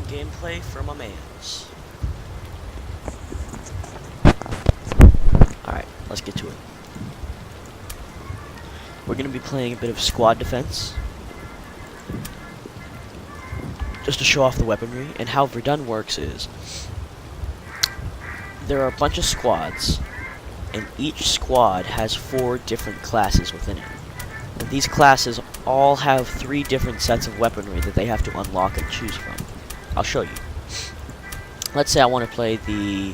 gameplay for my mans. Alright, let's get to it. We're going to be playing a bit of squad defense, just to show off the weaponry. And how Verdun works is, there are a bunch of squads, and each squad has 4 different classes within it. And these classes all have 3 different sets of weaponry that they have to unlock and choose from. I'll show you. Let's say I want to play the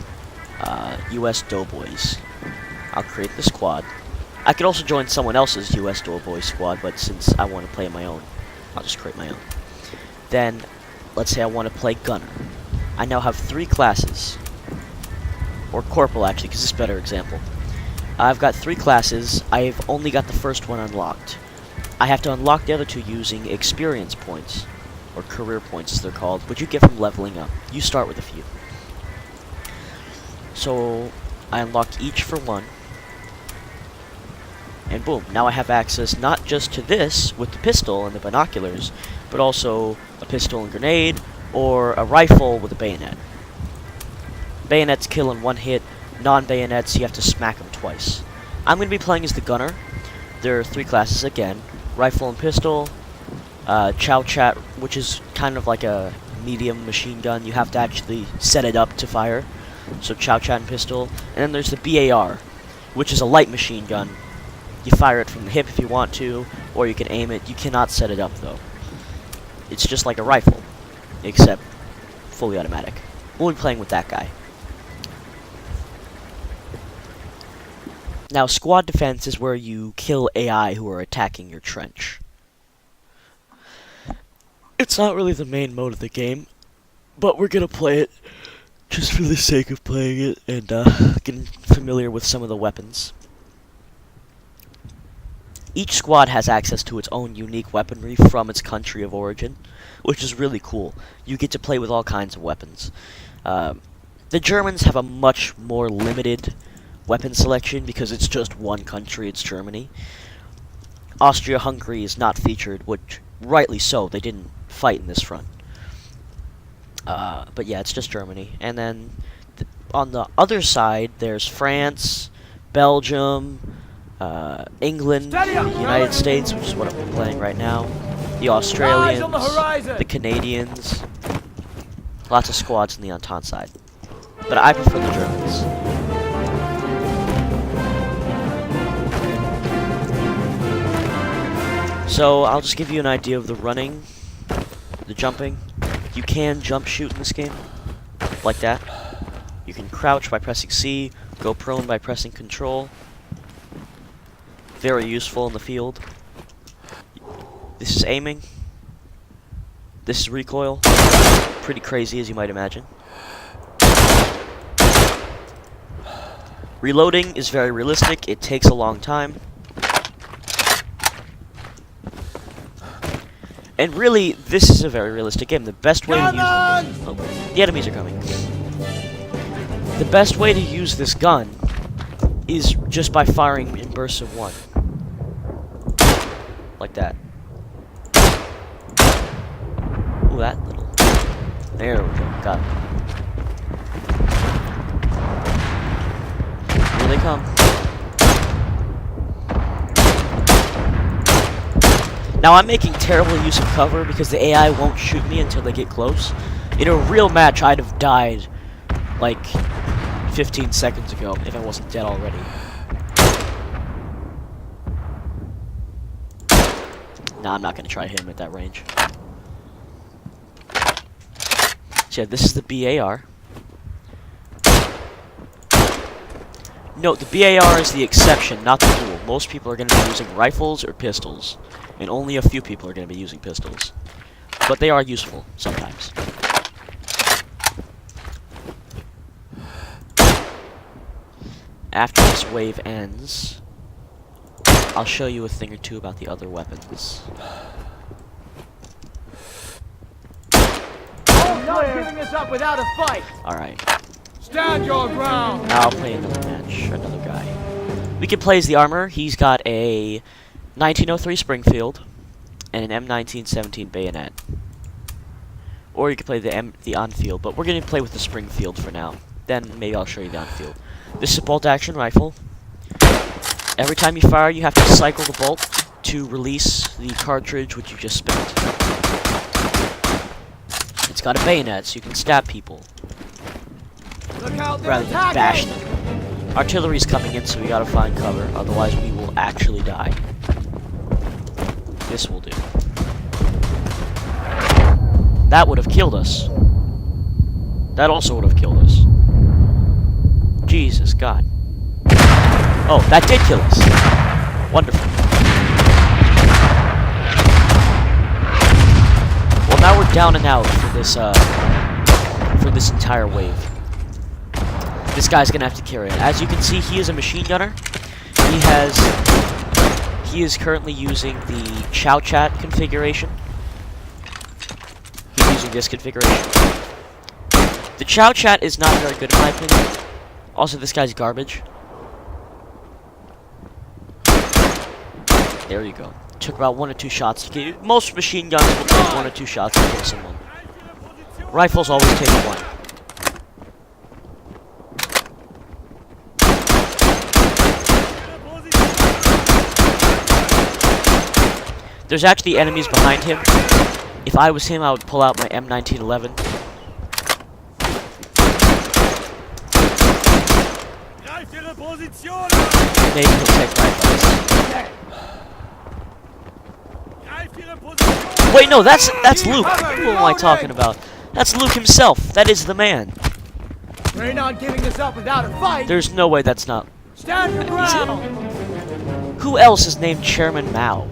US Doughboys. I'll create the squad. I could also join someone else's US Doughboys squad, but since I want to play my own, I'll just create my own. Then, let's say I want to play Gunner. I now have 3 classes. Or Corporal, actually, because this is a better example. I've got 3 classes. I've only got the first one unlocked. I have to unlock the other 2 using experience points, or career points as they're called, which you get from leveling up. You start with a few. So, I unlock each for 1. And boom, now I have access not just to this with the pistol and the binoculars, but also a pistol and grenade, or a rifle with a bayonet. Bayonets kill in 1 hit, non-bayonets you have to smack them twice. I'm going to be playing as the Gunner. There are 3 classes again, rifle and pistol, Chow Chat, which is kind of like a medium machine gun. You have to actually set it up to fire, so Chow Chat and pistol. And then there's the BAR, which is a light machine gun. You fire it from the hip if you want to, or you can aim it. You cannot set it up, though. It's just like a rifle, except fully automatic. We'll be playing with that guy. Now, squad defense is where you kill AI who are attacking your trench. It's not really the main mode of the game, but we're gonna play it just for the sake of playing it and getting familiar with some of the weapons. Each squad has access to its own unique weaponry from its country of origin, which is really cool. You get to play with all kinds of weapons. The Germans have a much more limited weapon selection because it's just one country, it's Germany. Austria-Hungary is not featured, which, rightly so, they didn't fight in this front. But yeah, it's just Germany. And then, on the other side, there's France, Belgium, England, the United States, which is what I'm playing right now, the Australians, the Canadians, lots of squads on the Entente side. But I prefer the Germans. So, I'll just give you an idea of the running, the jumping. You can jump shoot in this game, like that. You can crouch by pressing C, go prone by pressing Control. Very useful in the field. This is aiming. This is recoil. Pretty crazy, as you might imagine. Reloading is very realistic. It takes a long time. And really, this is a very realistic game. The best way to use it... Oh, the enemies are coming. The best way to use this gun is just by firing in bursts of 1. Like that. Ooh, that little... There we go. Got it. Here they come. Now, I'm making terrible use of cover because the AI won't shoot me until they get close. In a real match, I'd have died, like, 15 seconds ago if I wasn't dead already. Nah, I'm not going to try to hit him at that range. So yeah, this is the BAR. Note, the BAR is the exception, not the rule. Most people are going to be using rifles or pistols, and only a few people are going to be using pistols. But they are useful, sometimes. After this wave ends, I'll show you a thing or two about the other weapons. Oh, not giving us up without a fight! Alright. Stand your ground! Now I'll play another match, another guy. We can play as the armor. He's got a 1903 Springfield and an M1917 bayonet. Or you can play the on-field, but we're going to play with the Springfield for now. Then maybe I'll show you the on-field. This is a bolt-action rifle. Every time you fire, you have to cycle the bolt to release the cartridge which you just spent. It's got a bayonet, so you can stab people. Look out, they're Rather than bash them. Artillery's coming in, so we gotta find cover, otherwise we will actually die. This will do. That would have killed us. That also would have killed us. Jesus God. Oh, that did kill us. Wonderful. Well, now we're down and out for this entire wave. This guy's gonna have to carry it. As you can see, he is a machine gunner. He is currently using the Chow Chat configuration. He's using this configuration. The Chow Chat is not very good in my opinion. Also, this guy's garbage. There you go. Took about 1 or 2 shots to kill. Most machine guns will take 1 or 2 shots to kill someone. Rifles always take 1. There's actually enemies behind him. If I was him, I would pull out my M1911. Maybe he'll take my advice. Wait, no, that's Luke. Who am I talking about? That's Luke himself. That is the man. We're not giving this up without a fight. There's no way that's not. Stand your ground. Who else is named Chairman Mao?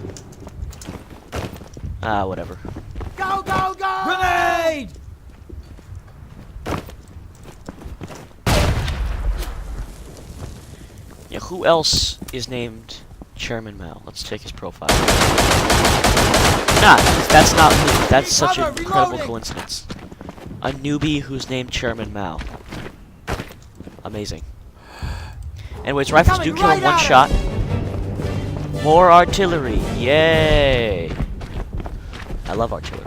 Ah, whatever. Go, go, go! Grenade! Yeah, who else is named Chairman Mao? Let's check his profile. Nah, that's not Luke. That's such an incredible coincidence. A newbie who's named Chairman Mao. Amazing. Anyways, rifles do kill in 1 shot. More artillery. Yay! I love artillery.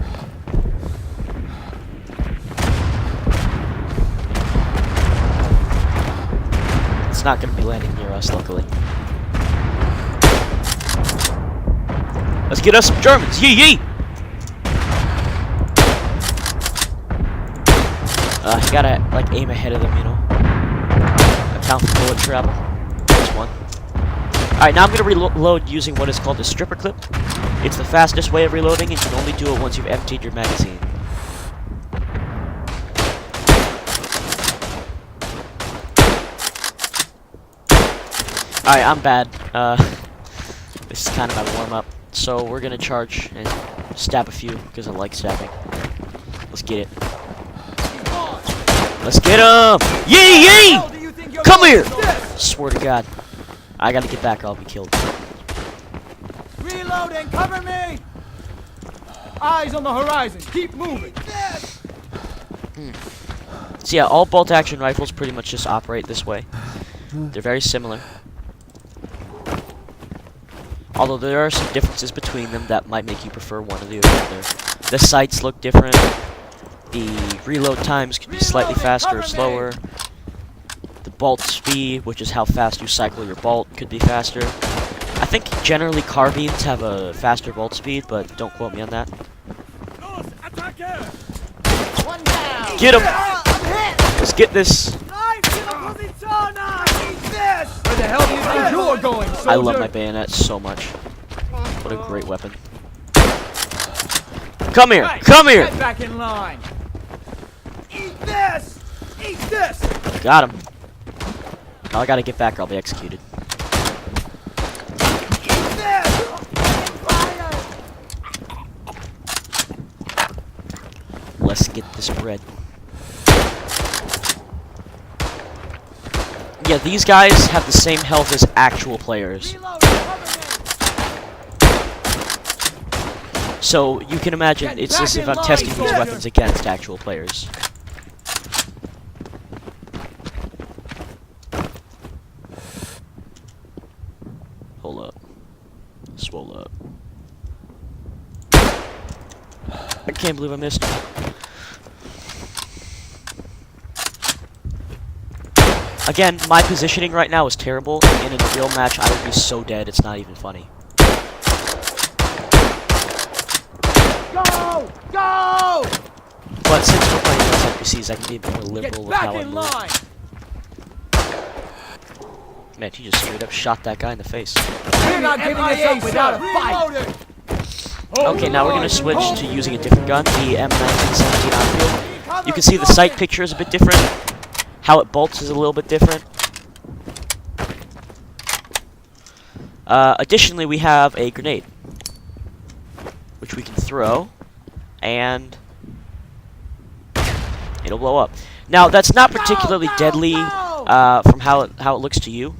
It's not going to be landing near us, luckily. Let's get us some Germans. Yee yee! You gotta, like, aim ahead of them, you know? Account for bullet travel. That's 1. Alright, now I'm gonna reload using what is called a stripper clip. It's the fastest way of reloading, and you can only do it once you've emptied your magazine. Alright, I'm bad. This is kind of my warm-up. So we're gonna charge and stab a few, because I like stabbing. Let's get it. Let's get him! Yee yee! Come here! Swear to God. I gotta get back or I'll be killed. Reload and cover me! Eyes on the horizon. Keep moving. So yeah, all bolt-action rifles pretty much just operate this way. They're very similar. Although there are some differences between them that might make you prefer one or the other. The sights look different. The reload times could be slightly faster or slower. The bolt speed, which is how fast you cycle your bolt, could be faster. I think generally carbines have a faster bolt speed, but don't quote me on that. Get him! Let's get this! Where the hell do you think you're going, soldier? I love my bayonet so much. What a great weapon. Come here! Come here! Get back in line. Eat this! Eat this! Got him. Now I gotta get back or I'll be executed. Eat this! Fire! Let's get this bread. Yeah, these guys have the same health as actual players. Reload, cover me. So you can imagine it's as if I'm testing these weapons against actual players. Hold up. Swole up. I can't believe I missed. Again, my positioning right now is terrible, and in a real match, I would be so dead, it's not even funny. Go! Go! But since we're playing against NPCs, I can be a bit more liberal with how I move. Line. Man, he just straight up shot that guy in the face. We're not giving this up without a fight. Okay, now we're gonna switch to using a different gun, the M1917 Enfield. You can see the sight picture is a bit different. How it bolts is a little bit different. Additionally, we have a grenade, which we can throw, and it'll blow up. Now, that's not particularly deadly from how it looks to you,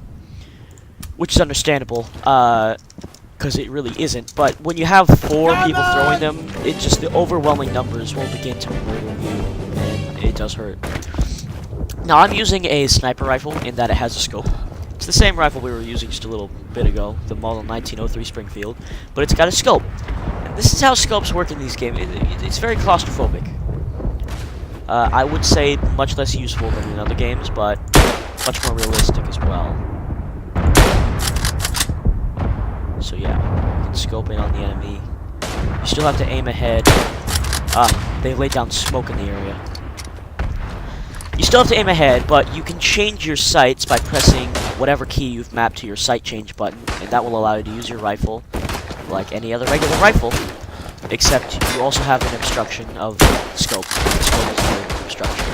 which is understandable, because it really isn't. But when you have 4 people throwing them, it just the overwhelming numbers will begin to murder you, and it does hurt. Now, I'm using a sniper rifle in that it has a scope. It's the same rifle we were using just a little bit ago, the model 1903 Springfield, but it's got a scope. And this is how scopes work in these games. It's very claustrophobic. I would say much less useful than in other games, but much more realistic as well. So yeah, you can scope in on the enemy. You still have to aim ahead. They laid down smoke in the area. You still have to aim ahead, but you can change your sights by pressing whatever key you've mapped to your sight change button, and that will allow you to use your rifle like any other regular rifle, except you also have an obstruction of scope. The scope is an obstruction.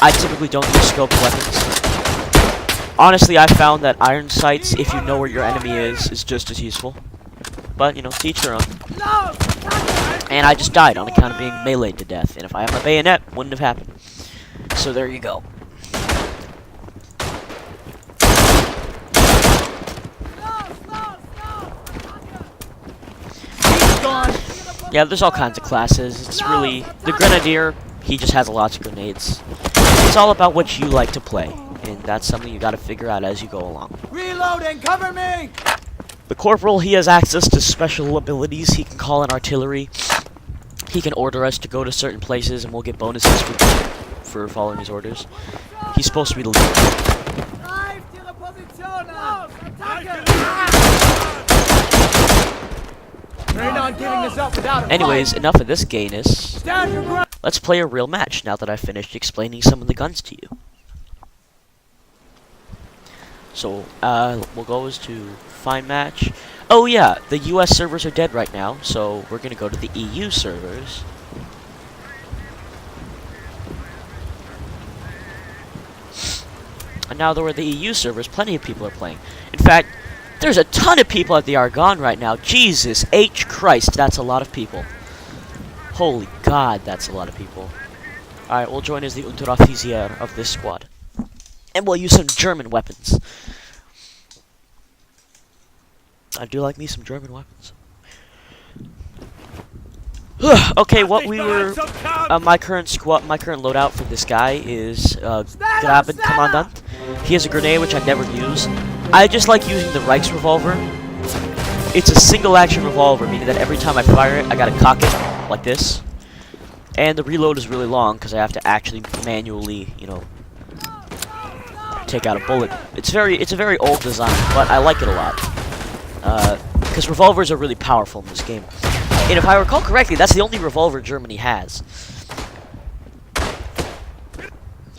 I typically don't use scoped weapons. Honestly, I found that iron sights, if you know where your enemy is just as useful. But, you know, to each their own. And I just died on account of being meleeed to death. And if I had my bayonet, wouldn't have happened. So there you go. Yeah, there's all kinds of classes. It's really... The Grenadier, he just has lots of grenades. It's all about what you like to play. And that's something you gotta figure out as you go along. Reload and cover me! The Corporal, he has access to special abilities. He can call in artillery. He can order us to go to certain places, and we'll get bonuses for following his orders. He's supposed to be the leader. Anyways, enough of this gayness. Let's play a real match now that I've finished explaining some of the guns to you. So, we'll go as to find match. Oh yeah, the US servers are dead right now, so we're gonna go to the EU servers. And now that we're at the EU servers, plenty of people are playing. In fact, there's a ton of people at the Argonne right now. Jesus H. Christ, that's a lot of people. Holy God, that's a lot of people. Alright, we'll join as the Unteroffizier of this squad. And we'll use some German weapons. I do like me some German weapons. Okay, what we were... my current loadout for this guy is Graben Kommandant. He has a grenade which I never use. I just like using the Reichs revolver. It's a single action revolver, meaning that every time I fire it, I gotta cock it like this. And the reload is really long because I have to actually manually, you know, take out a bullet. It's a very old design, but I like it a lot. Because revolvers are really powerful in this game. And if I recall correctly, that's the only revolver Germany has.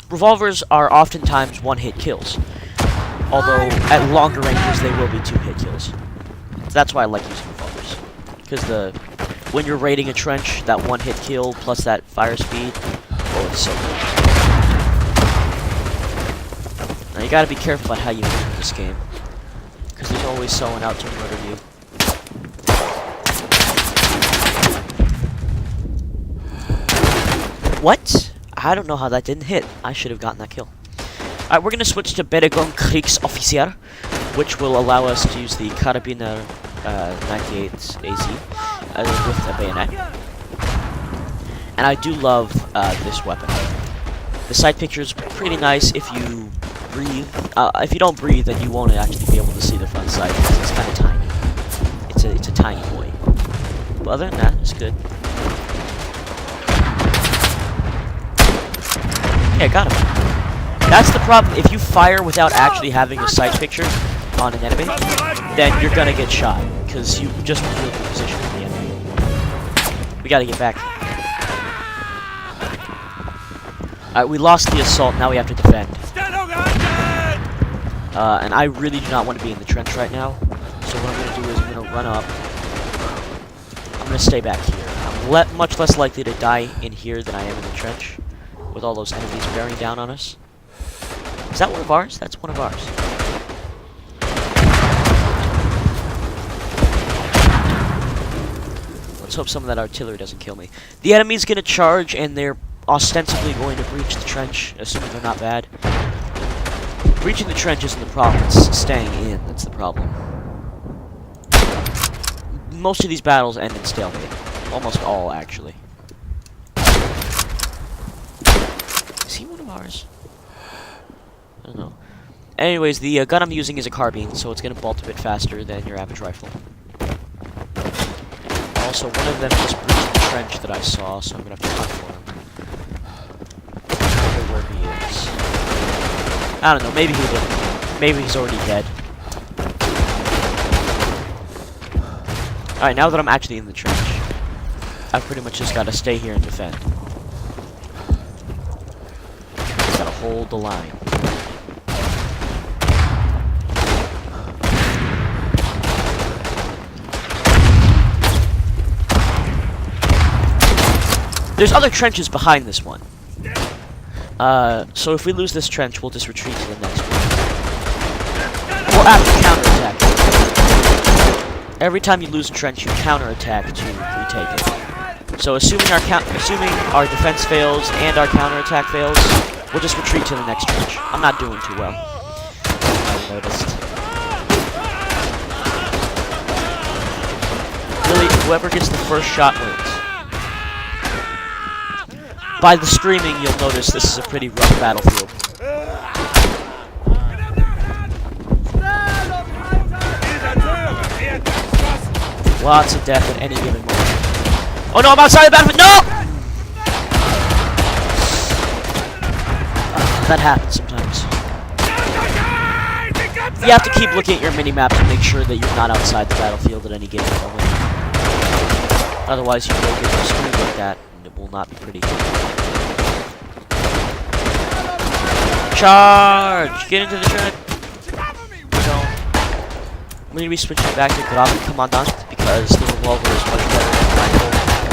Revolvers are oftentimes one-hit kills. Although, at longer ranges, they will be two-hit kills. So that's why I like using revolvers. Because when you're raiding a trench, that one-hit kill plus that fire speed, oh, it's so good. Now, you gotta be careful about how you move in this game. Because there's always someone out to murder you. What? I don't know how that didn't hit. I should have gotten that kill. Alright, we're going to switch to Verdun Kriegsoffizier, which will allow us to use the Karabiner 98 AZ with a bayonet. And I do love this weapon. The side picture is pretty nice if you breathe. If you don't breathe, then you won't actually be able to see the front sight because it's kind of tiny. It's a tiny boy. But other than that, it's good. Yeah, got him. That's the problem. If you fire without actually having a sight picture on an enemy, then you're gonna get shot because you just revealed the position of the enemy. We gotta get back. Alright, we lost the assault. Now we have to defend. And I really do not want to be in the trench right now. So what I'm gonna do is I'm gonna run up. I'm gonna stay back here. I'm much less likely to die in here than I am in the trench, with all those enemies bearing down on us. Is that one of ours? That's one of ours. Let's hope some of that artillery doesn't kill me. The enemy's gonna charge, and they're ostensibly going to breach the trench, assuming they're not bad. Breaching the trench isn't the problem, it's staying in that's the problem. Most of these battles end in stalemate. Almost all, actually. Is he one of ours? I don't know. Anyways, the gun I'm using is a carbine, so it's going to bolt a bit faster than your average rifle. Also, one of them just breached the trench that I saw, so I'm going to have to hunt for him. I wonder where he is. I don't know, maybe he didn't. Maybe he's already dead. Alright, now that I'm actually in the trench, I've pretty much just got to stay here and defend. Just gotta hold the line. There's other trenches behind this one. So if we lose this trench, we'll just retreat to the next one. We'll have to counterattack. Every time you lose a trench, you counterattack to retake it. So assuming our defense fails and our counterattack fails, we'll just retreat to the next trench. I'm not doing too well. I noticed. Really, whoever gets the first shot wins. By the screaming, you'll notice this is a pretty rough battlefield. Lots of death at any given moment. Oh no, I'm outside the battlefield! No! That happens sometimes. You have to keep looking at your mini-map to make sure that you're not outside the battlefield at any given moment. Otherwise, you will get screwed like that, and it will not be pretty. Charge! Get into the trench! I'm going to be switching back to Grave Commandant because the revolver is much better than the rifle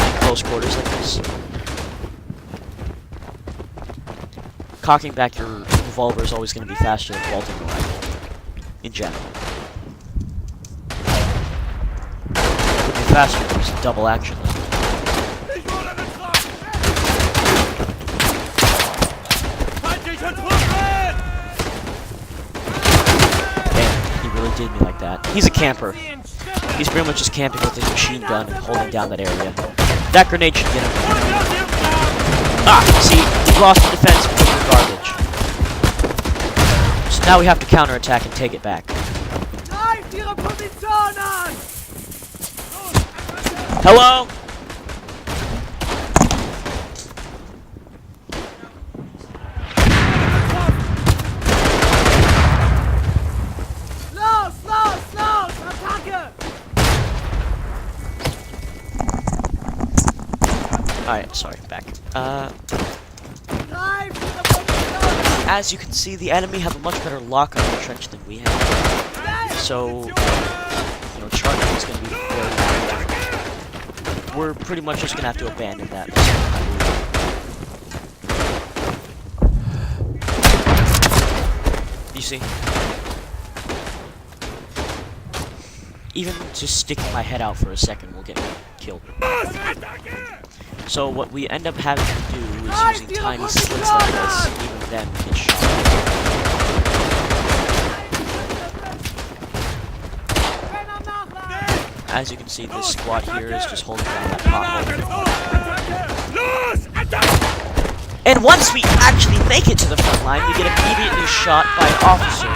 in close quarters like this. Cocking back your revolver is always going to be faster than vaulting the rifle, in general. It would be faster if it was a double action though. Did me like that. He's a camper. He's pretty much just camping with his machine gun and holding down that area. That grenade should get him. Ah! See? We lost the defense because of garbage. So now we have to counterattack and take it back. Hello? Alright, sorry, back. As you can see, the enemy have a much better lock on the trench than we have. So, charging is going to be very difficult. We're pretty much just going to have to abandon that. You see? Even just sticking my head out for a second will get me killed. So what we end up having to do is using tiny slits like this, even then we get shot. As you can see, this squad here is just holding down that pothole. And once we actually make it to the front line, we get immediately shot by an officer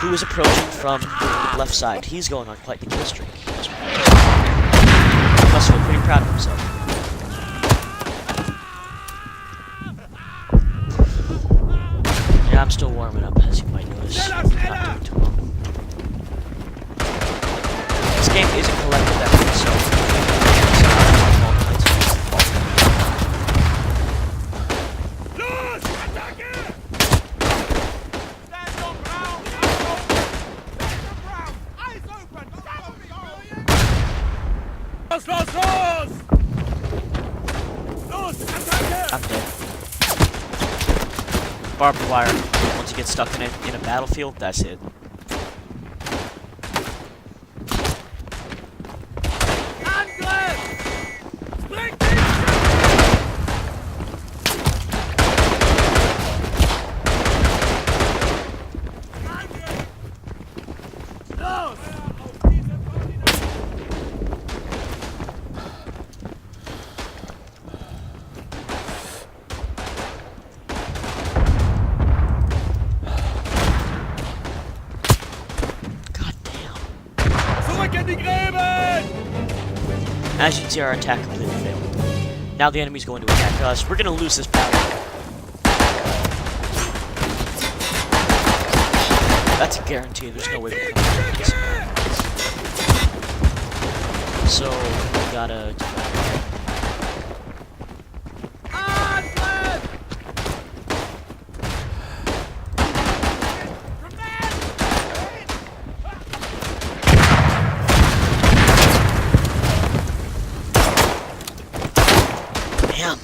who is approaching from the left side. He's going on quite the kill streak. He must feel pretty proud of himself. tank is a collective effort, so Los! Attacke! Stand your ground! Stand your ground! Eyes open! Follow me! Los, los, los! Los! Attacke! I'm dead. Barbed wire. Once you get stuck in a battlefield, that's it. Angriff! Springt nicht! Los! God damn. Zurück in die Gräben! As you can see, our attack completely failed. Now the enemy's going to attack us. We're gonna lose this battle. That's a guarantee. There's no way we're coming out of this. So we gotta. Angriff! Damn.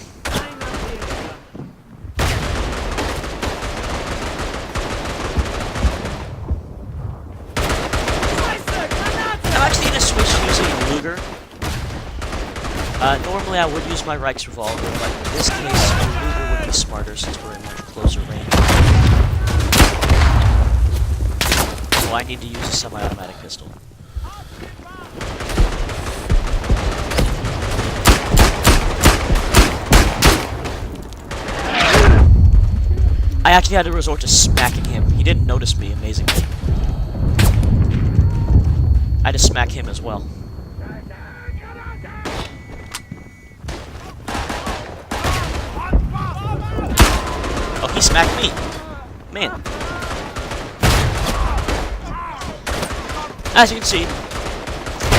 I'm actually gonna switch to using a Luger. Normally I would use my Reich's revolver, but in this case, a Luger would be smarter since we're in much closer range. So I need to use a semi-automatic pistol. I actually had to resort to smacking him. He didn't notice me, amazingly. I had to smack him as well. Oh, he smacked me. Man. As you can see,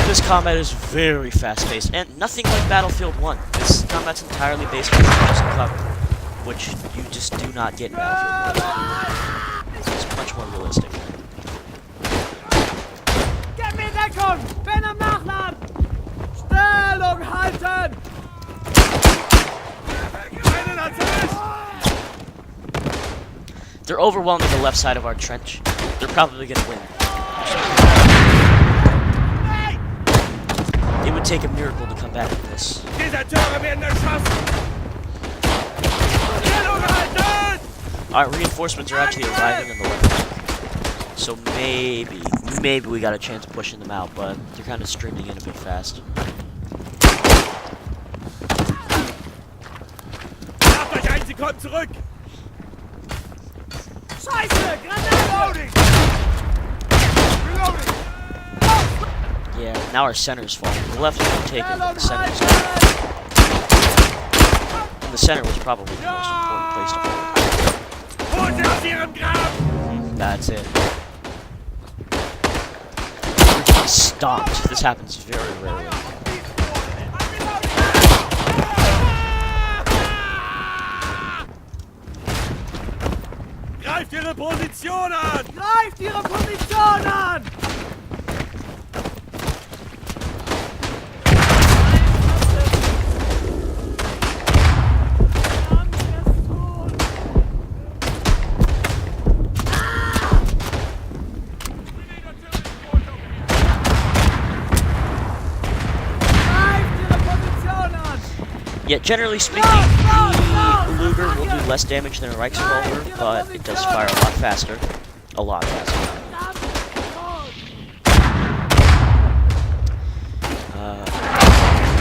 this combat is very fast-paced, and nothing like Battlefield 1. This combat's entirely based on just cover, which you just do not get in Battlefield 1. It's much more realistic. Gib mir Deckung! Bin am Nachladen! Stellung halten! Einen hat's erwischt! They're overwhelming the left side of our trench. They're probably gonna win. It would take a miracle to come back from this. Deserteure werden erschossen! Stellung halten! Our reinforcements are actually arriving in the left flank. So maybe we got a chance of pushing them out, but they're kind of streaming in a bit fast. Schnappt euch ein, sie kommen zurück! Scheiße! Granate! Reloading! Yeah, now our center's falling. The left has been taken, but the center's not. And the center was probably the most important place to hold. Holt sie aus ihrem Grab! That's it. We're getting stomped. This happens very rarely. Greift ihre Position an! Greift ihre Position an! Yeah, generally speaking, the Luger will do less damage than a Reich's revolver, but it does fire a lot faster. A lot faster.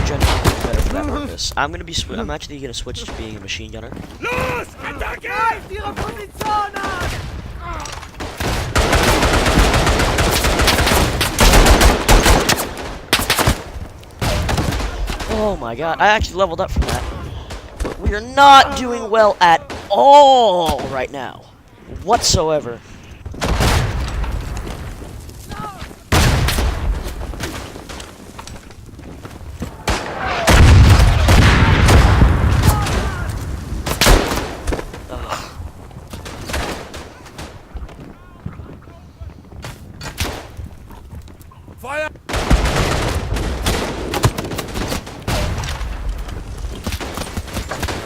Generally better for that purpose. I'm actually gonna switch to being a machine gunner. Los! Attacke! Greift ihre Position an! Oh my god, I actually leveled up from that. But we are not doing well at all right now. Whatsoever.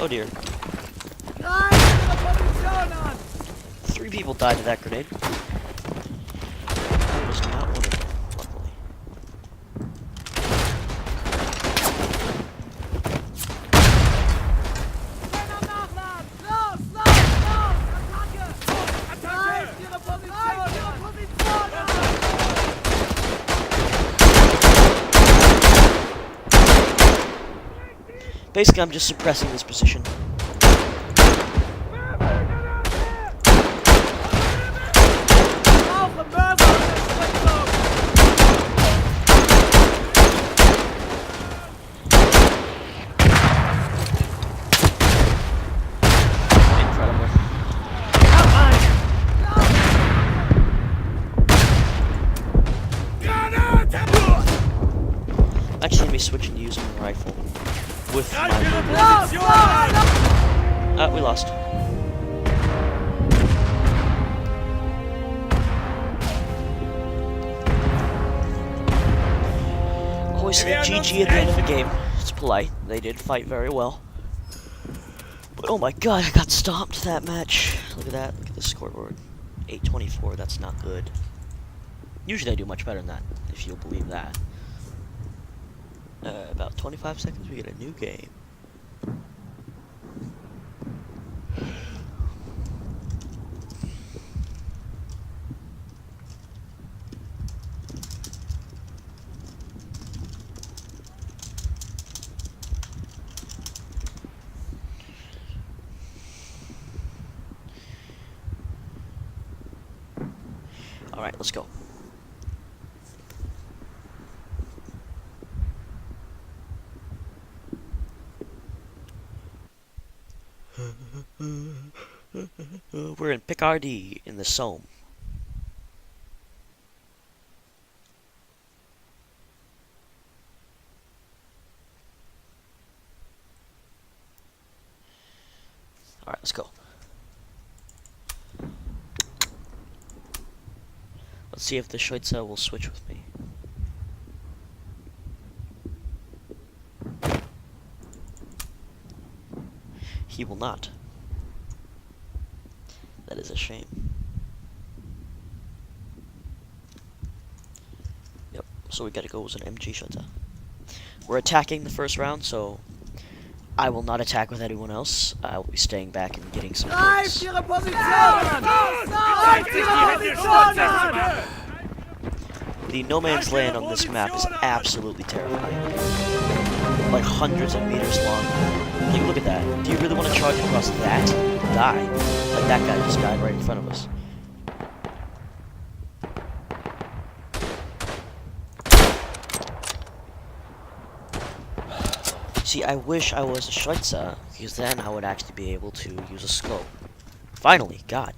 Oh dear. Greif Ihre Position an! 3 people died to that grenade. That was not one of them, luckily. Wenn am Nachladen! Los, los, los! Attacke! Greif Ihre Position an! Basically, I'm just suppressing this position. Brauche Mörserunterstützung! Incredible. Actually, let me switch into using the rifle with my Greif Ihre movement. Position an! We lost. Always say GG at the end of the game. It's polite. They did fight very well. But oh my god, I got stomped that match. Look at that. Look at the scoreboard. 824. That's not good. Usually I do much better than that, if you'll believe that. About 25 seconds, we get a new game. Alright, let's go. We're in Picardy in the Somme. Alright, let's go. Let's see if the Schweitzer will switch with me. He will not. That is a shame. Yep, so we gotta go with an MG Schweitzer. We're attacking the first round, so I will not attack with anyone else. I will be staying back and getting some Greif kills. Ihre Position an! Greif Ihre Position an! The no man's land on this map is absolutely terrifying. Like hundreds of meters long. Like, look at that. Do you really want to charge across that? Die. Like that guy just died right in front of us. See, I wish I was a Schweitzer, because then I would actually be able to use a scope. Finally, God.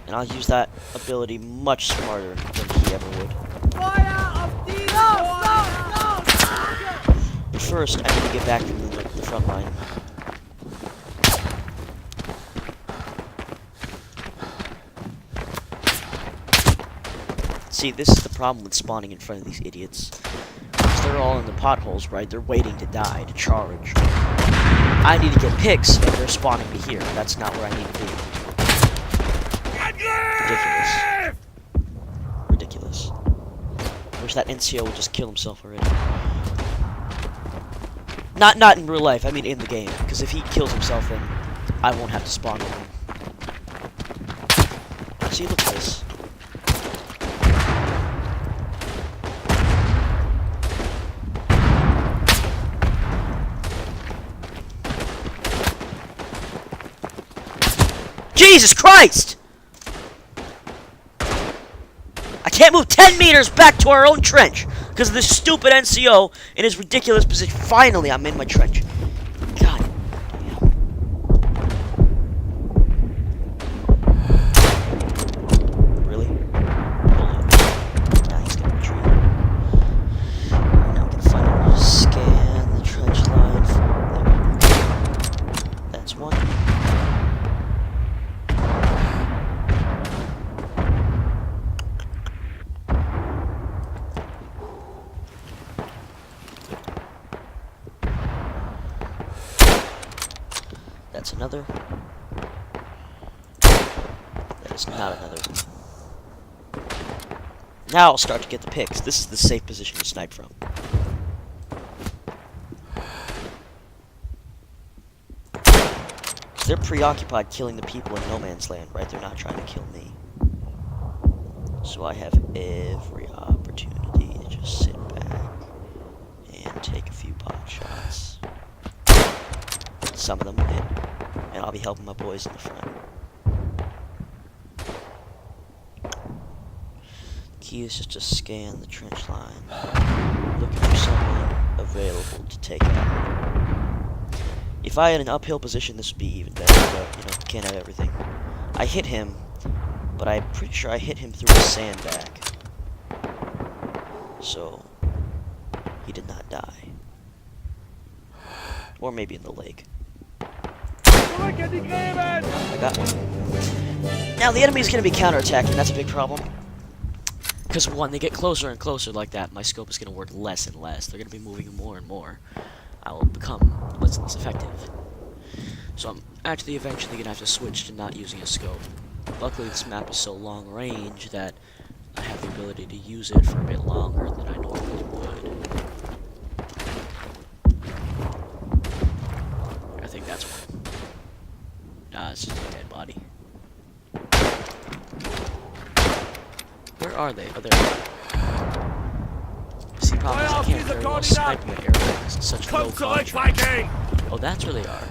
And I'll use that ability much smarter than he ever would. Feuer auf die Los! But first, I need to get back to the front line. See, this is the problem with spawning in front of these idiots. Because they're all in the potholes, right? They're waiting to die, to charge. I need to get picks, and they're spawning me here. That's not where I need to be. Ridiculous. Ridiculous. I wish that NCO would just kill himself already. Not in real life, I mean in the game. Because if he kills himself, then I won't have to spawn with him. See, look at this. Jesus Christ! I can't move 10 meters back to our own trench because of this stupid NCO in his ridiculous position. Finally, I'm in my trench. God damn. Really? Now he's gonna retreat. Now I'm gonna finally scan the trench line. That's one. another? That is not another. Now I'll start to get the picks. This is the safe position to snipe from. They're preoccupied killing the people in no man's land, right? They're not trying to kill me. So I have every opportunity to just sit back and take a few pot shots. Some of them hit, and I'll be helping my boys in the front. Key is just to scan the trench line, looking for someone available to take out. If I had an uphill position, this would be even better, but, you know, can't have everything. I hit him, but I'm pretty sure I hit him through a sandbag. So, he did not die. Or maybe in the lake. I got one. Now, the enemy's going to be counterattacking, that's a big problem. Because when they get closer and closer like that, my scope is going to work less and less. They're going to be moving more and more. I will become less and less effective. So I'm actually eventually going to have to switch to not using a scope. Luckily this map is so long range that I have the ability to use it for a bit longer than I normally would. I think that's one. Nah, it's just a dead body. Where are they? Oh, there they are. See, problem is I can't very well snipe my airplanes. It's such low contrast. Oh, that's where they are.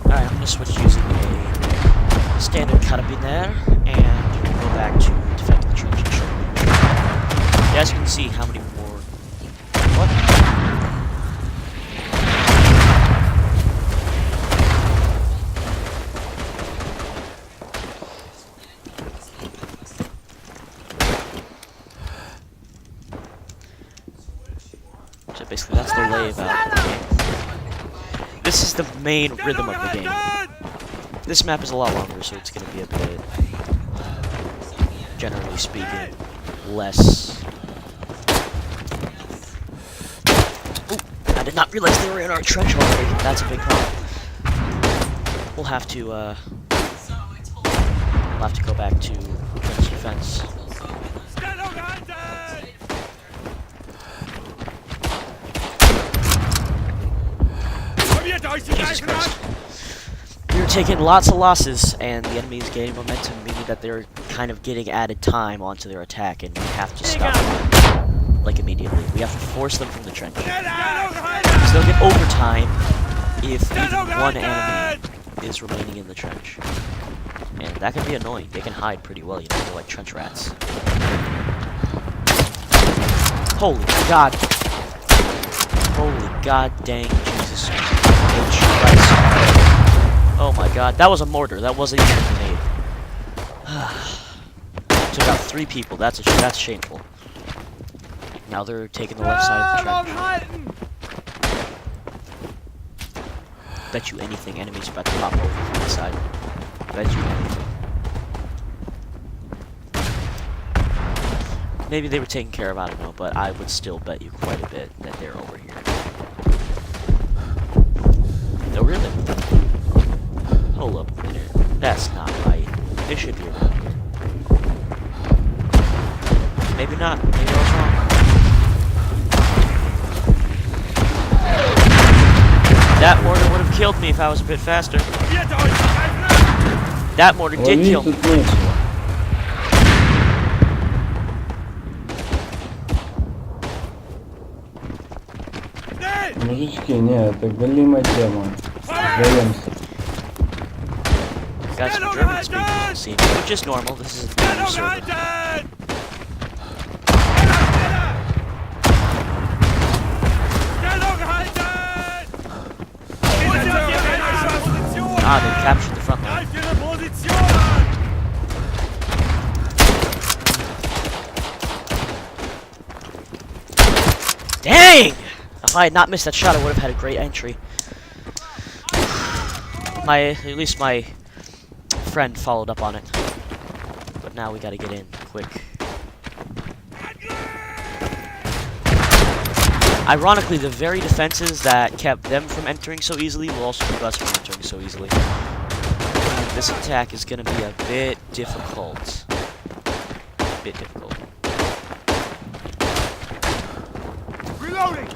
Alright, I'm gonna switch using a standard carabiner there, and go back to defending the trench shortly. As you can see, how many more... What? So basically, that's the lay about the game. This is the main rhythm of the game. This map is a lot longer, so it's going to be a bit, generally speaking, less... Ooh, I did not realize they were in our trench already. That's a big problem. We'll have to go back to trench defense. Jesus Christ. We're taking lots of losses, and the enemy is gaining momentum, meaning that they're kind of getting added time onto their attack, and we have to stop them, like, immediately. We have to force them from the trench. Because they'll get overtime if even one enemy is remaining in the trench. And that can be annoying. They can hide pretty well, you know, they're like trench rats. Holy God. Holy God dang Jesus Christ. Oh my God, that was a mortar. That wasn't even a grenade. Took out 3 people. That's shameful. Now they're taking the left side of the trench. Bet you anything, enemies are about to pop over from this side. Bet you anything. Maybe they were taken care of, I don't know, but I would still bet you quite a bit that they're over here. No, really? Hold up a minute. That's not right. They should be around here. Maybe not. Maybe I was wrong. That mortar would have killed me if I was a bit faster. That mortar did kill me. Мужички, нет, это голимая тема. Сдаемся. Got some German speaking on the scene, which is normal. This is a new server. Ah, they captured the front line. Dang! If I had not missed that shot, I would have had a great entry. at least my friend followed up on it. But now we gotta get in quick. Ironically, the very defenses that kept them from entering so easily will also keep us from entering so easily. And this attack is gonna be a bit difficult. Reloading!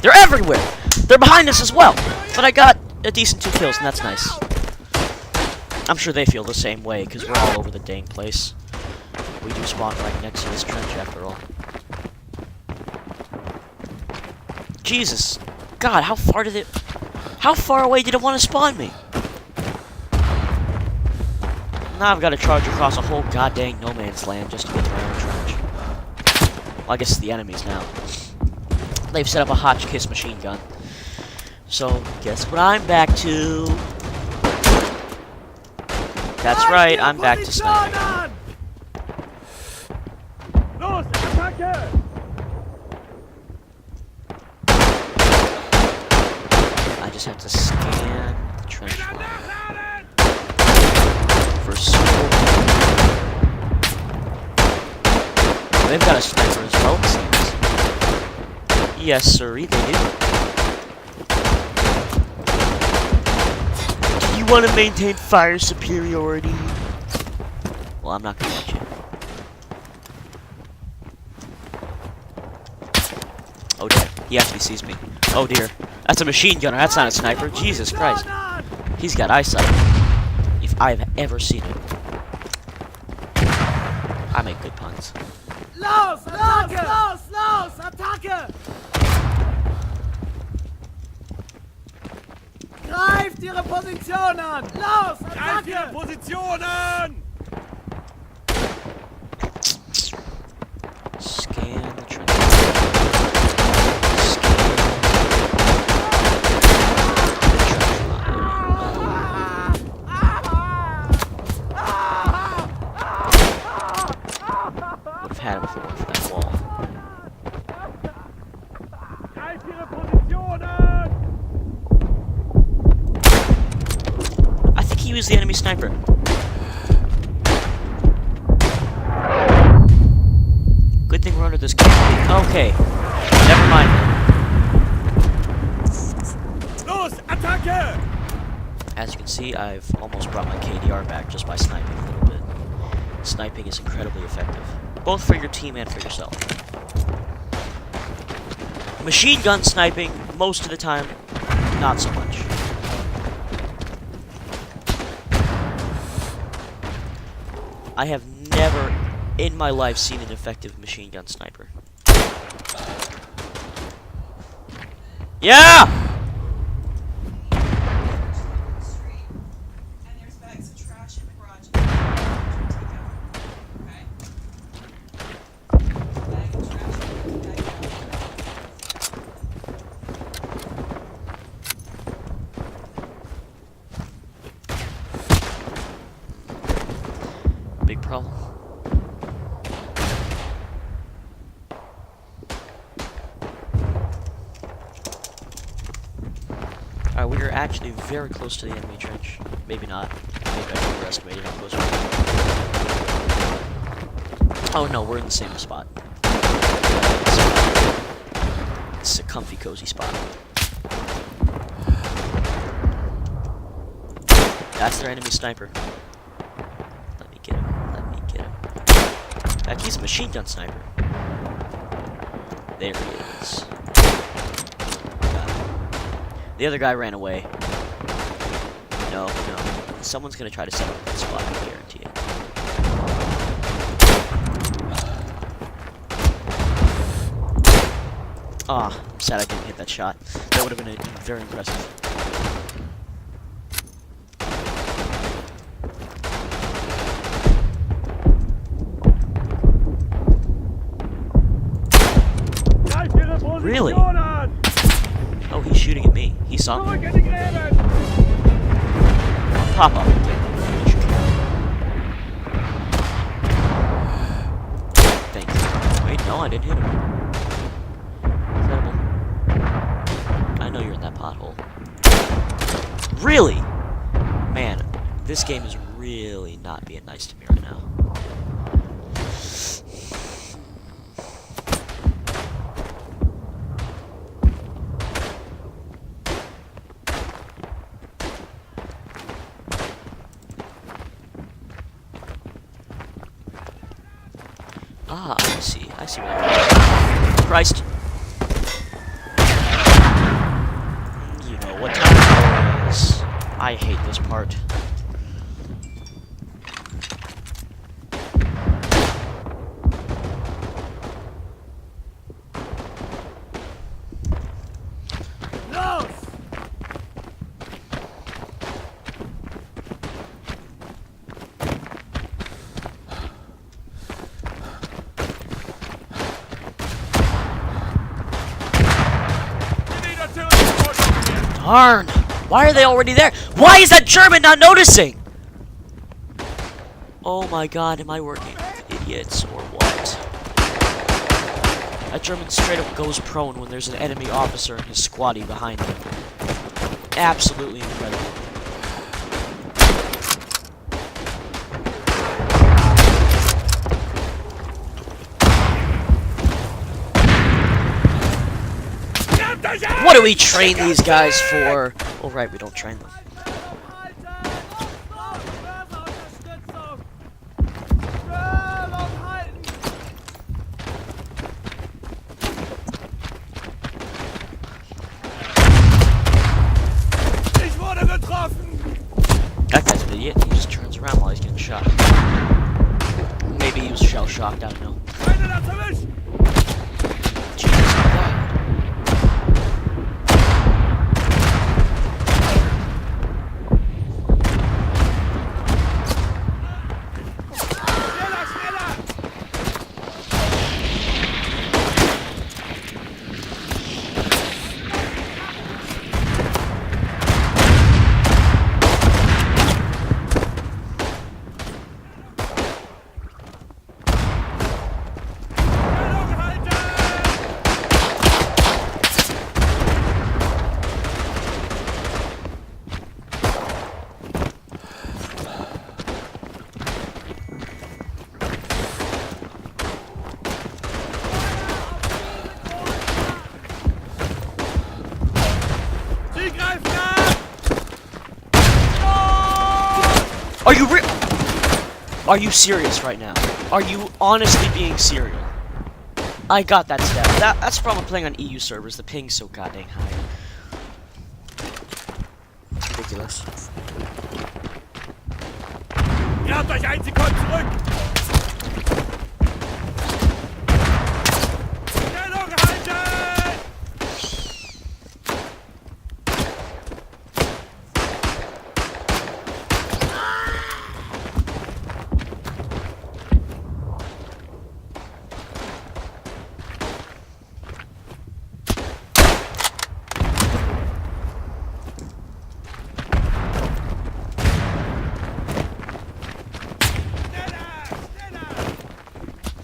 They're everywhere! They're behind us as well! But I got a decent 2 kills, and that's nice. I'm sure they feel the same way, because we're all over the dang place. We do spawn right next to this trench, after all. Jesus! God, how far away did it want to spawn me? Now I've got to charge across a whole goddamn no man's land just to get to my own trench. Well, I guess it's the enemies now. They've set up a Hotchkiss machine gun. So, guess what I'm back to? That's right, I'm back to sniping. Los, attacke! I just have to scan the trench line for smoke. They've got a sniper as well, it seems. Yes, sirree, they do. Do you want to maintain fire superiority? Well, I'm not gonna let you. Oh dear, he actually sees me. Oh dear, that's a machine gunner, that's not a sniper. Jesus Christ. He's got eyesight. If I've ever seen it. I make good puns. Los, attacke! Los, attacke! Greift ihre Position an! Los, Greift ihre attacke! Position an! Scan the trench. Would have had it if it weren't for that wall. Greift ihre Position an! I think he was the enemy sniper. Good thing we're under this canopy. Okay, never mind. Los, attacke! As you can see, I've almost brought my KDR back just by sniping a little bit. Sniping is incredibly effective, both for your team and for yourself. Machine gun sniping, most of the time, not so much. I have never in my life seen an effective machine gun sniper. Yeah! And there's bags of trash in the garage. Okay? Bag of trash. Big problem. Alright, we are actually very close to the enemy trench. Maybe not. Maybe I overestimated how close we are. Oh no, we're in the same spot. It's a comfy, cozy spot. That's their enemy sniper. Let me get him. Let me get him. In fact, he's a machine gun sniper. There he is. Got him. The other guy ran away. No, no. Someone's gonna try to set up that spot, I guarantee it. Ah, I'm sad I didn't hit that shot. That would have been very impressive. Really? Oh, he's shooting at me. He saw me. Pop up. Thank you. Wait, no, I didn't hit him. Incredible. know you're in that pothole. Really? Man, this game is really not being nice to me right now. Ah, I see what happened. Christ. You know what time it is. I hate this part. Los! Darn! Why are they already there? Why is that German not noticing? Oh my god, am I working with idiots or what? That German straight up goes prone when there's an enemy officer and his squatty behind him. Absolutely incredible. What do we train these guys for? Oh right, we don't train them. Ich wurde getroffen! That guy's an idiot. He just turns around while he's getting shot. Maybe he was shell shocked. I don't know. Einer hat's erwischt! Jesus God. Schneller, schneller! Stellung halten! Sie greifen an! Are you serious right now? Are you honestly being serial? I got that stat. That's from playing on EU servers. The ping's so goddamn high. It's ridiculous. Grabt euch ein, sie kommen zurück! Stellung halten!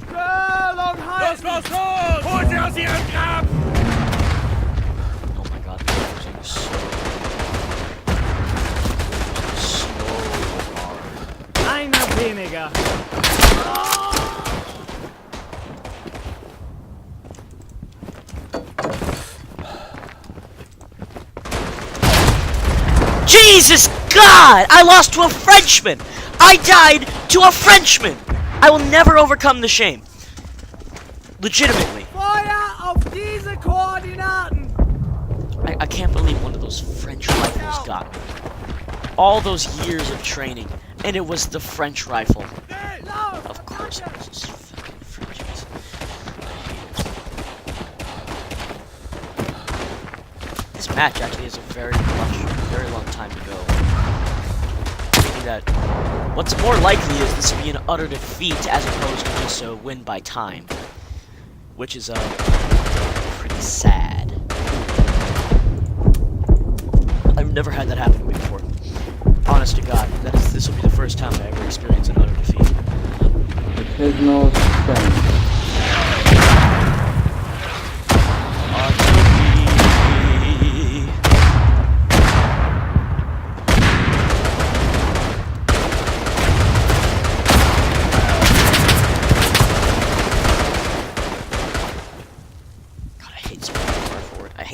Stellung halten! Los, los, los! Holt sie aus ihrem Grab! Oh my god, the losing is so hard. Einer weniger! Jesus God! I lost to a Frenchman! I died to a Frenchman! I will never overcome the shame. Legitimately. Feuer auf diese Koordinaten! I can't believe one of those French rifles got me. All those years of training, and it was the French rifle. Los! Of course it was just fucking Frenchies. This match actually has a very long time to go. Meaning that what's more likely is this will be an utter defeat as opposed to just a win by time. Which is pretty sad. I've never had that happen to me before. Honest to God, this will be the first time I ever experience an utter defeat. It has no strength.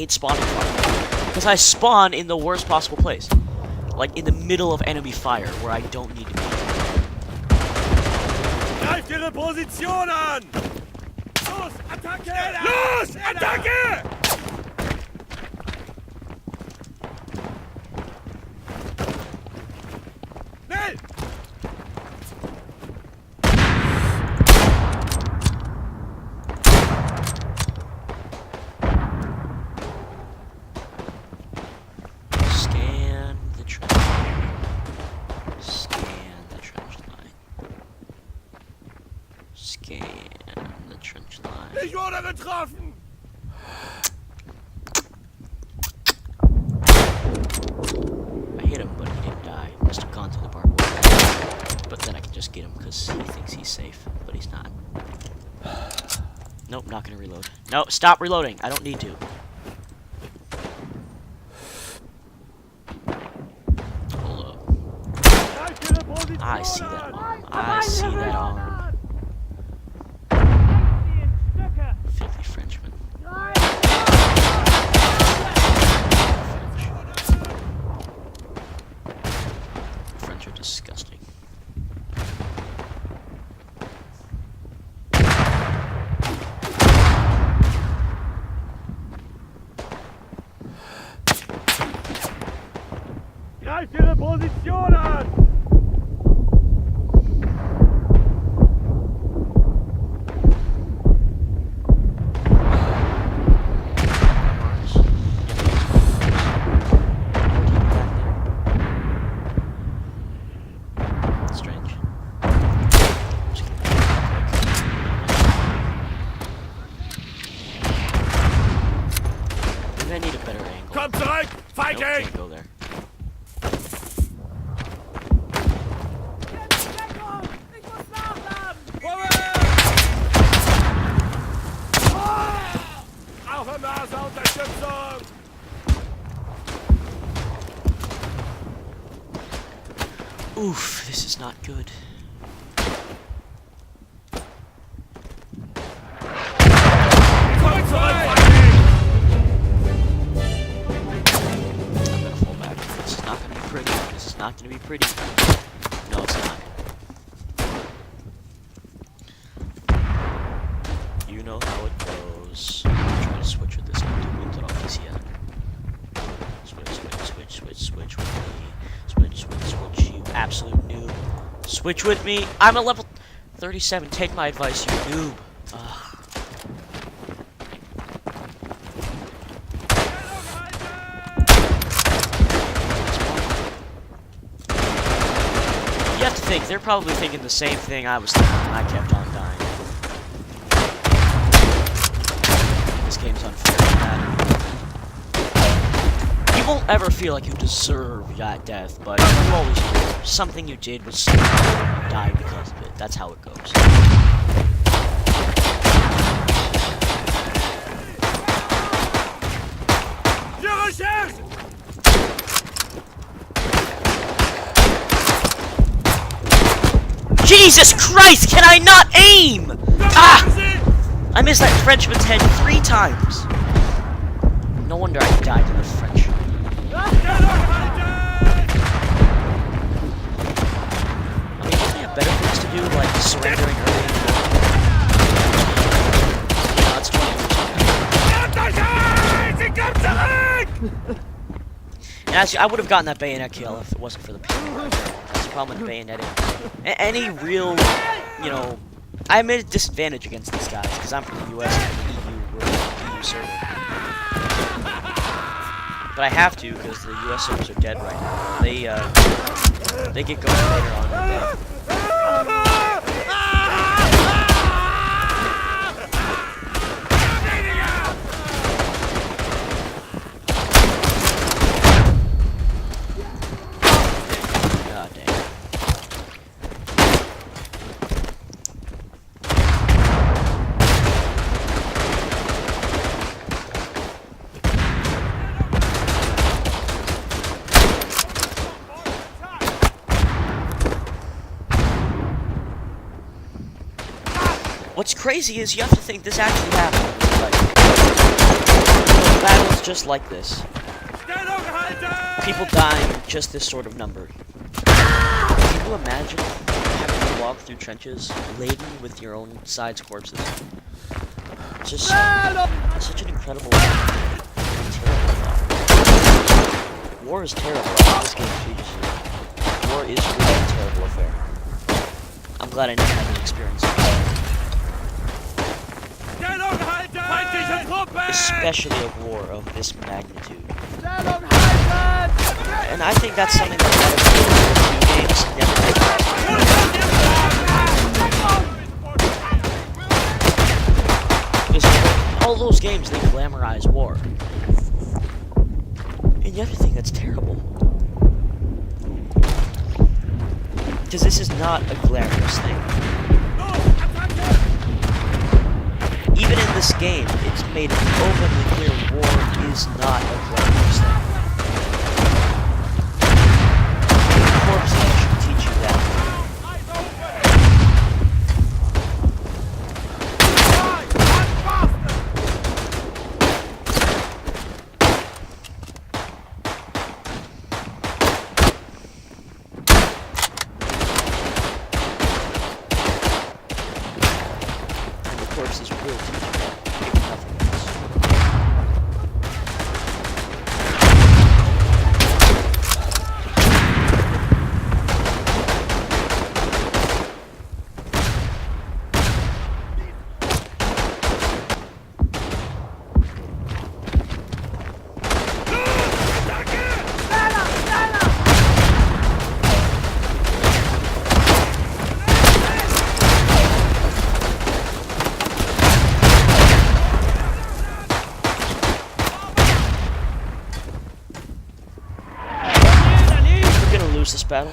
hate spawning from. Because I spawn in the worst possible place. Like, in the middle of enemy fire, where I don't need to be. Greift Ihre Position an! Los, Attacke! Los, Attacke! Schnell! Scan the trench line. Scan the trench line. Scan the trench line. Ich wurde getroffen! I hit him, but he didn't die. Must have gone through the barbed wire. But then I can just get him because he thinks he's safe, but he's not. Nope, not gonna reload. No, stop reloading. I don't need to. Hold up. Greift Ihre Position I see that an! arm. I see that arm. Filthy Frenchman. French are disgusting. Greift Ihre Position an! Strange. Maybe I need a better angle. Kommt zurück, Nope, Feigling! can't go there. Ich muss nachladen! Auf dem Mörser Unterstützung! Oof, this is not good. Kommt zurück, Feigling! I'm gonna fall back. This is not gonna be pretty. This is not gonna be pretty. No, it's not. You know how it goes. I'm gonna try to switch with this one. Don't put off this yet. Switch with me. Switch, you absolute noob. Switch with me. I'm a level 37. Take my advice, you noob. Ugh. You have to think, they're probably thinking the same thing I was thinking when I kept on dying. This game's unfair in that. You won't ever feel like you deserve that death, but you always do. Something you did was stupid and you died because of it. That's how it goes. Je recherche! Jesus Christ, can I not aim? Ah! I missed that Frenchman's head 3 times. No wonder I died to the French. I mean, don't they have better things to do, like surrendering early in the morning? Yeah, that's 20 years. Sie kommt zurück! And actually, I would have gotten that bayonet kill if it wasn't for the people. That's the problem with bayoneting. Any real, you know, I'm at a disadvantage against these guys because I'm from the US and the EU, we're an EU server. But I have to because the US servers are dead right now. They get going later on in the day. God damn. What's crazy is you have to think this actually happened. Like, battles just like this. Stellung halten! People dying just this sort of number. Can you imagine having to walk through trenches laden with your own side's corpses? It's just such an incredible and terrible thought. War is terrible. This game teaches you. War is really a terrible affair. I'm glad I never had to experience it. Stellung halten! Feindliche Truppen! Especially a war of this magnitude. Stellung halten! And I think that's something that a lot of video games never take because all those games, they glamorize war. And you have to think that's terrible. Because this is not a glamorous thing. Even in this game, it's made openly clear war is not a glamorous thing. Corpses should teach you that. And the corpses will teach you that, if nothing else. We're gonna lose this battle.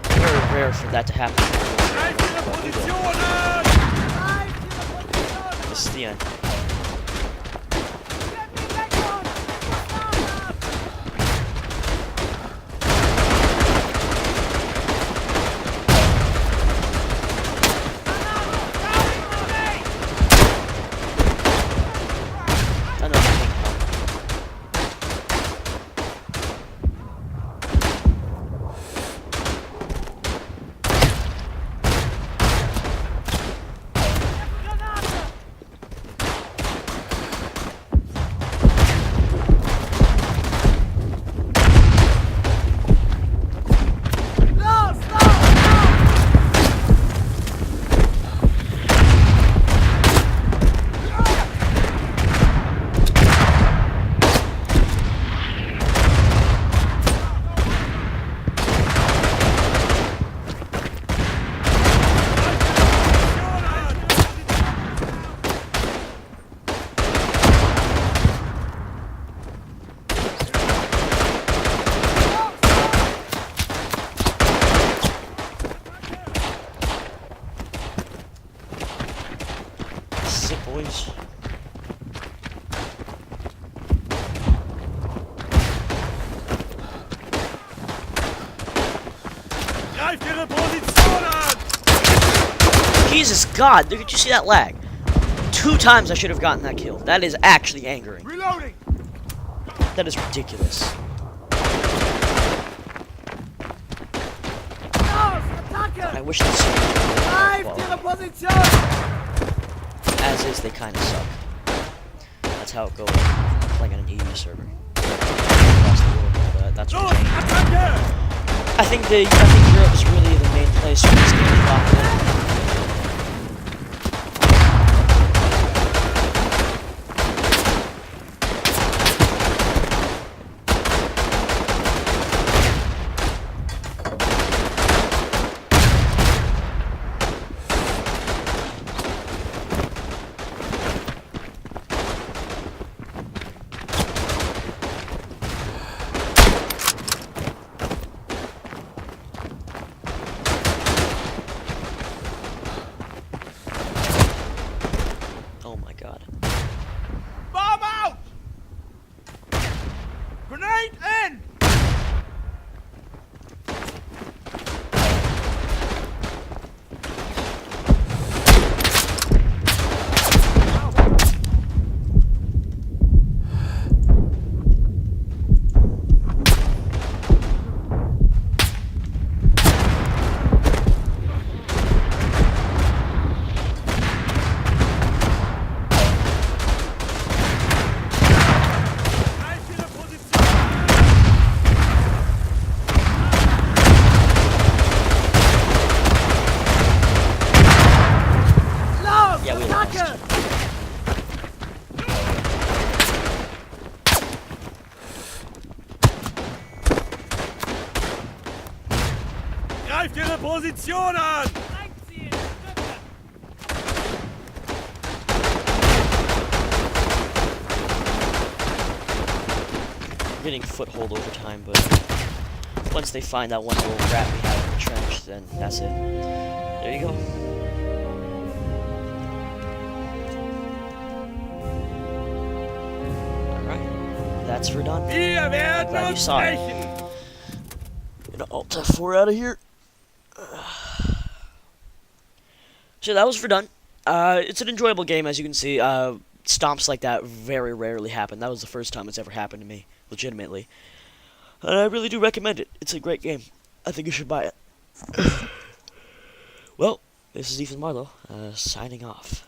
Very rare for that to happen. Greift ihre Positionen! This is the end. Another thing. This is it, boys. Greift ihre Position an! Jesus God, did you see that lag? 2 times I should have gotten that kill. That is actually angering. Reloading! That is ridiculous. I wish this Greift ihre Position! as is, they kind of suck. That's how it goes playing on an EU server. Across the world, that's what Los, Attacke! I think Europe is really the main place where this game is popular. Greift Ihre Position an! Einziehen! Stütze! We're getting foothold over time, but once they find that one little rat we have in the trench, then that's it. There you go. Alright, that's Verdun. Wir werden Glad you uns saw it. rächen! Gonna Alt F4 out of here. So that was Verdun. It's an enjoyable game, as you can see. Stomps like that very rarely happen. That was the first time it's ever happened to me, legitimately. And I really do recommend it. It's a great game. I think you should buy it. Well, this is Ethan Marlowe, signing off.